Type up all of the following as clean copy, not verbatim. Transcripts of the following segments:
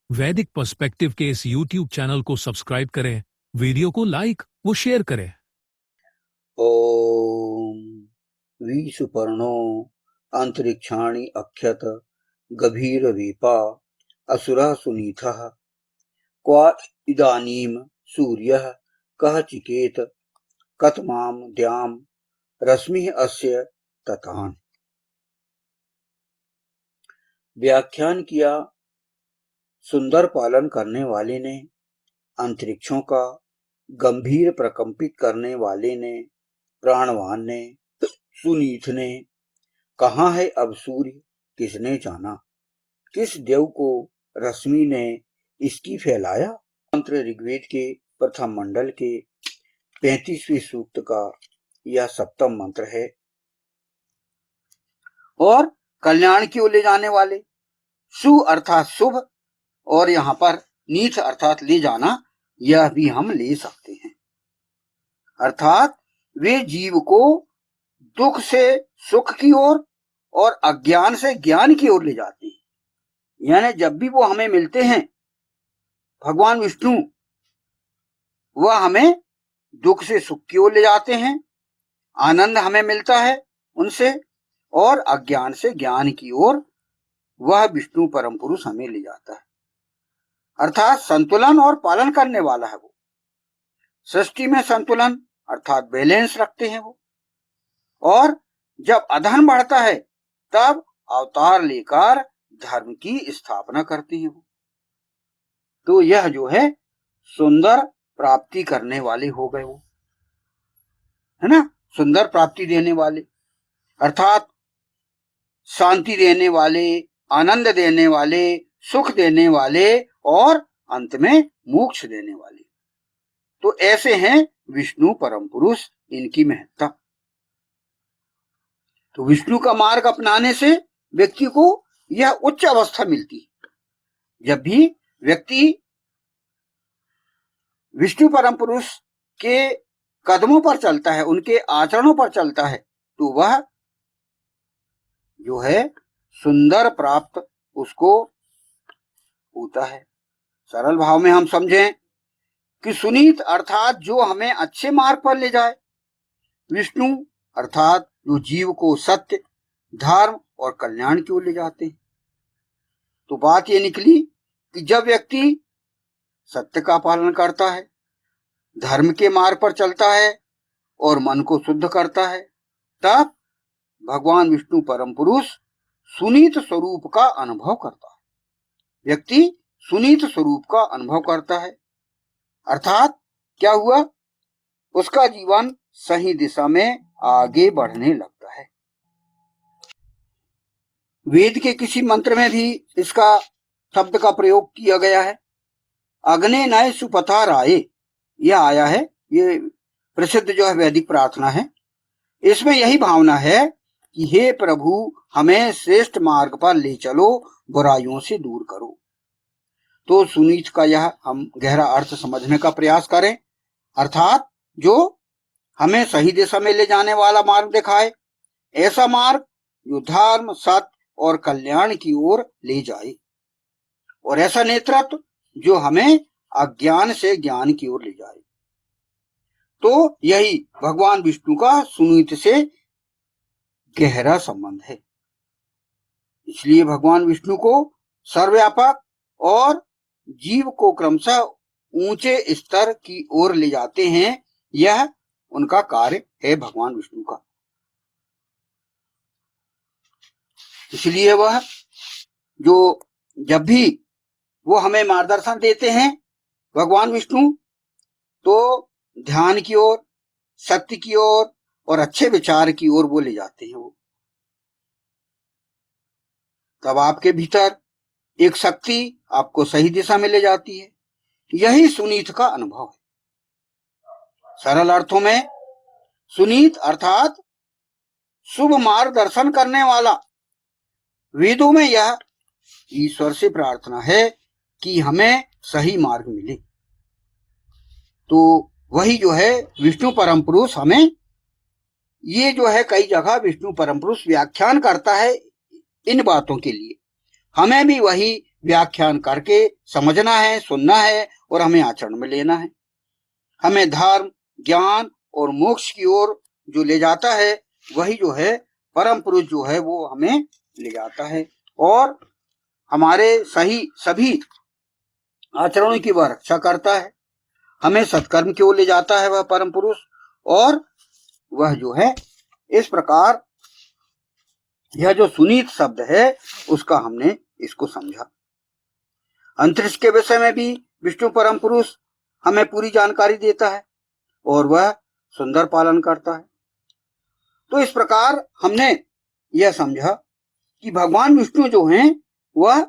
वैदिक पर्सपेक्टिव के इस YouTube चैनल को सब्सक्राइब करें, वीडियो को लाइक व शेयर करें। ओम विसुपर्णो अंतरिक्षाणि अक्षत गभीर वीपा असुरः सुनीथः क्व इदानीम सूर्यः कः चिकेत कतमां द्याम रश्मिः अस्य ततान। व्याख्यान किया। सुंदर पालन करने वाले ने, अंतरिक्षों का गंभीर प्रकंपित करने वाले ने, प्राणवान ने, सुनीथ ने, कहाँ है अब सूर्य किसने जाना, किस देव को रश्मि ने इसकी फैलाया। मंत्र ऋग्वेद के प्रथम मंडल के 35वें सूक्त का यह सप्तम मंत्र है। और कल्याण की ओर ले जाने वाले, सु अर्थात शुभ, और यहाँ पर नीथ अर्थात ले जाना, यह भी हम ले सकते हैं। अर्थात वे जीव को दुख से सुख की ओर और अज्ञान से ज्ञान की ओर ले जाते हैं। यानी जब भी वो हमें मिलते हैं भगवान विष्णु, वह हमें दुख से सुख की ओर ले जाते हैं, आनंद हमें मिलता है उनसे, और अज्ञान से ज्ञान की ओर वह विष्णु परम पुरुष हमें ले जाता है। अर्थात संतुलन और पालन करने वाला है वो। सृष्टि में संतुलन अर्थात बैलेंस रखते हैं वो। और जब अधर्म बढ़ता है तब अवतार लेकर धर्म की स्थापना करते हैं वो। तो यह जो है सुंदर प्राप्ति करने वाले हो गए वो, है ना। सुंदर प्राप्ति देने वाले अर्थात शांति देने वाले, आनंद देने वाले, सुख देने वाले और अंत में मोक्ष देने वाले। तो ऐसे हैं विष्णु परम पुरुष, इनकी महत्ता। तो विष्णु का मार्ग अपनाने से व्यक्ति को यह उच्च अवस्था मिलती है। जब भी व्यक्ति विष्णु परम पुरुष के कदमों पर चलता है, उनके आचरणों पर चलता है, तो वह जो है सुंदर प्राप्त उसको होता है। सरल भाव में हम समझें कि सुनीत अर्थात जो हमें अच्छे मार्ग पर ले जाए, विष्णु अर्थात जो जीव को सत्य, धर्म और कल्याण की ओर ले जाते हैं। तो बात ये निकली कि जब व्यक्ति सत्य का पालन करता है, धर्म के मार्ग पर चलता है और मन को शुद्ध करता है, तब भगवान विष्णु परम पुरुष सुनीत स्वरूप का अनुभव करता है। व्यक्ति सुनीत स्वरूप का अनुभव करता है, अर्थात क्या हुआ, उसका जीवन सही दिशा में आगे बढ़ने लगता है। वेद के किसी मंत्र में भी इसका शब्द का प्रयोग किया गया है। अग्ने नय सुपथा राये, यह आया है, ये प्रसिद्ध जो है वैदिक प्रार्थना है। इसमें यही भावना है कि हे प्रभु हमें श्रेष्ठ मार्ग पर ले चलो, बुराइयों से दूर करो। तो सुनीत का यह हम गहरा अर्थ समझने का प्रयास करें, अर्थात जो हमें सही दिशा में ले जाने वाला मार्ग दिखाए, ऐसा मार्ग जो धर्म, सत्य और कल्याण की ओर ले जाए, और ऐसा नेतृत्व जो हमें अज्ञान से ज्ञान की ओर ले जाए। तो यही भगवान विष्णु का सुनीत से गहरा संबंध है। इसलिए भगवान विष्णु को सर्वव्यापक और जीव को क्रमशः ऊंचे स्तर की ओर ले जाते हैं, यह उनका कार्य है भगवान विष्णु का। इसलिए वह जो जब भी वो हमें मार्गदर्शन देते हैं भगवान विष्णु, तो ध्यान की ओर, सत्य की ओर और अच्छे विचार की ओर वो ले जाते हैं वो। तब आपके भीतर एक शक्ति आपको सही दिशा में ले जाती है। यही सुनीत का अनुभव है। सरल अर्थों में सुनीत अर्थात शुभ मार्गदर्शन करने वाला। वेदों में यह ईश्वर से प्रार्थना है कि हमें सही मार्ग मिले। तो वही जो है विष्णु परम पुरुष हमें, ये जो है कई जगह विष्णु परम पुरुष व्याख्यान करता है इन बातों के लिए। हमें भी वही व्याख्यान करके समझना है, सुनना है और हमें आचरण में लेना है। हमें धर्म, ज्ञान और मोक्ष की ओर जो ले जाता है वही जो है परम पुरुष जो है वो हमें ले जाता है और हमारे सभी आचरणों की वह रक्षा करता है। हमें सत्कर्म की ओर ले जाता है वह परम पुरुष और वह जो है इस प्रकार यह जो सुनीत शब्द है उसका हमने इसको समझा। अंतरिक्ष के विषय में भी विष्णु परम पुरुष हमें पूरी जानकारी देता है और वह सुंदर पालन करता है। तो इस प्रकार हमने यह समझा कि भगवान विष्णु जो हैं वह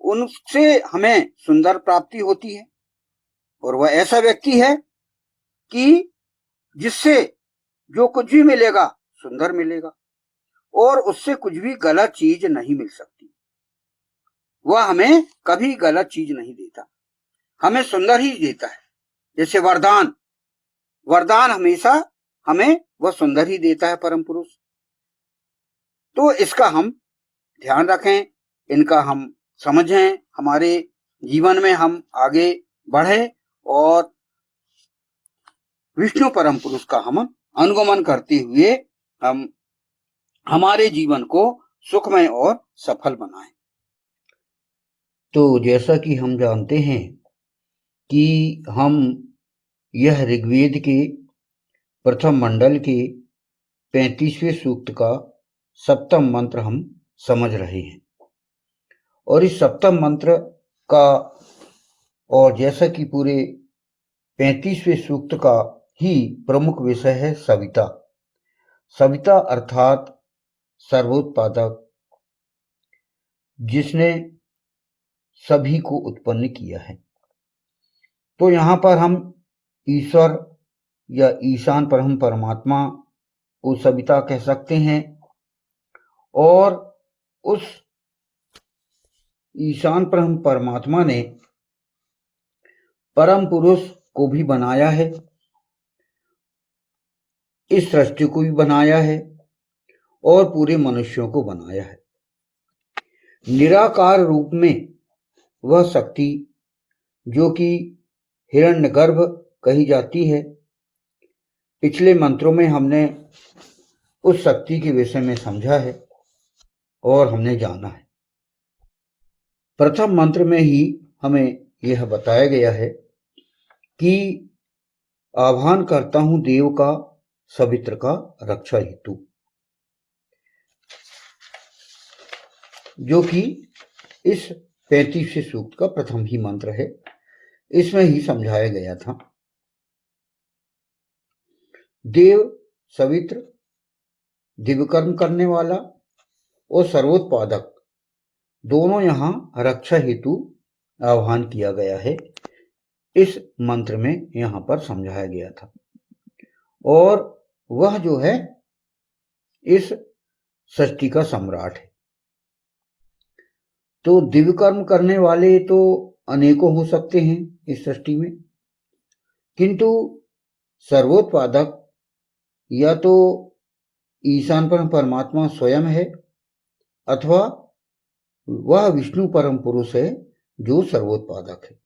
उनसे हमें सुंदर प्राप्ति होती है और वह ऐसा व्यक्ति है कि जिससे जो कुछ भी मिलेगा सुंदर मिलेगा और उससे कुछ भी गलत चीज नहीं मिल सकती। वह हमें कभी गलत चीज नहीं देता, हमें सुंदर ही देता है। जैसे वरदान हमेशा हमें वह सुंदर ही देता है परम पुरुष। तो इसका हम ध्यान रखें, इनका हम समझें, हमारे जीवन में हम आगे बढ़े और विष्णु परम पुरुष का हम अनुगमन करते हुए हम हमारे जीवन को सुखमय और सफल बनाएं। तो जैसा कि हम जानते हैं कि हम यह ऋग्वेद के प्रथम मंडल के 35वें सूक्त का सप्तम मंत्र हम समझ रहे हैं और इस सप्तम मंत्र का और जैसा कि पूरे 35वें सूक्त का ही प्रमुख विषय है सविता। सविता अर्थात सर्वोत्पादक, जिसने सभी को उत्पन्न किया है। तो यहाँ पर हम ईश्वर या ईशान परम परमात्मा को सविता कह सकते हैं और उस ईशान परम परमात्मा ने परम पुरुष को भी बनाया है, इस सृष्टि को भी बनाया है और पूरे मनुष्यों को बनाया है। निराकार रूप में वह शक्ति जो कि हिरण्यगर्भ कही जाती है, पिछले मंत्रों में हमने उस शक्ति के विषय में समझा है और हमने जाना है। प्रथम मंत्र में ही हमें यह बताया गया है कि आह्वान करता हूं देव का सवित्र का रक्षा हेतु, जो कि इस 35वें सूक्त का प्रथम ही मंत्र है। इसमें ही समझाया गया था। देव, सवित्र, दिव्यकर्म करने वाला और सर्वोत्पादक दोनों यहां रक्षा हेतु आह्वान किया गया है, इस मंत्र में यहां पर समझाया गया था। और वह जो है इस सृष्टि का सम्राट है। तो दिव्य कर्म करने वाले तो अनेकों हो सकते हैं इस सृष्टि में, किंतु सर्वोत्पादक या तो ईशान परम परमात्मा स्वयं है अथवा वह विष्णु परम पुरुष है जो सर्वोत्पादक है।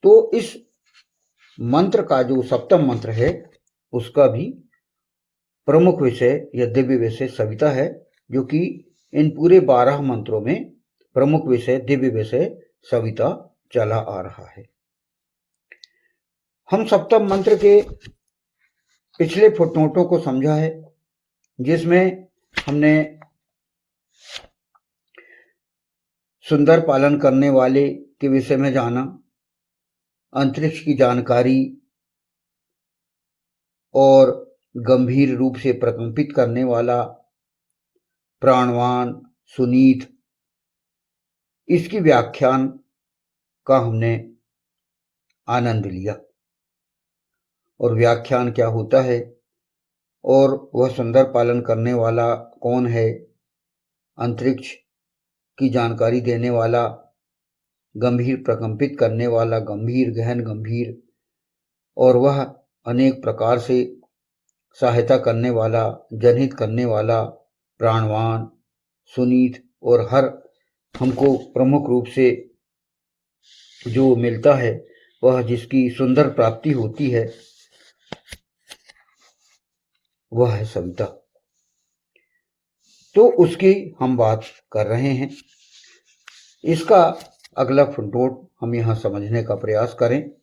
तो इस मंत्र का जो सप्तम मंत्र है उसका भी प्रमुख विषय या दिव्य विषय सविता है, जो कि इन पूरे 12 मंत्रों में प्रमुख विषय दिव्य विषय सविता चला आ रहा है। हम सप्तम मंत्र के पिछले फुटनोटों को समझा है, जिसमें हमने सुंदर पालन करने वाले के विषय में जाना, अंतरिक्ष की जानकारी और गंभीर रूप से प्रकंपित करने वाला, प्राणवान, सुनीत, इसकी व्याख्यान का हमने आनंद लिया और व्याख्यान क्या होता है और वह सुंदर पालन करने वाला कौन है, अंतरिक्ष की जानकारी देने वाला, गंभीर प्रकंपित करने वाला, गंभीर गहन गंभीर, और वह अनेक प्रकार से सहायता करने वाला, जनहित करने वाला, प्राणवान, सुनीत और हर हमको प्रमुख रूप से जो मिलता है वह जिसकी सुंदर प्राप्ति होती है वह है सविता। तो उसकी हम बात कर रहे हैं। इसका अगला फुटनोट हम यहाँ समझने का प्रयास करें।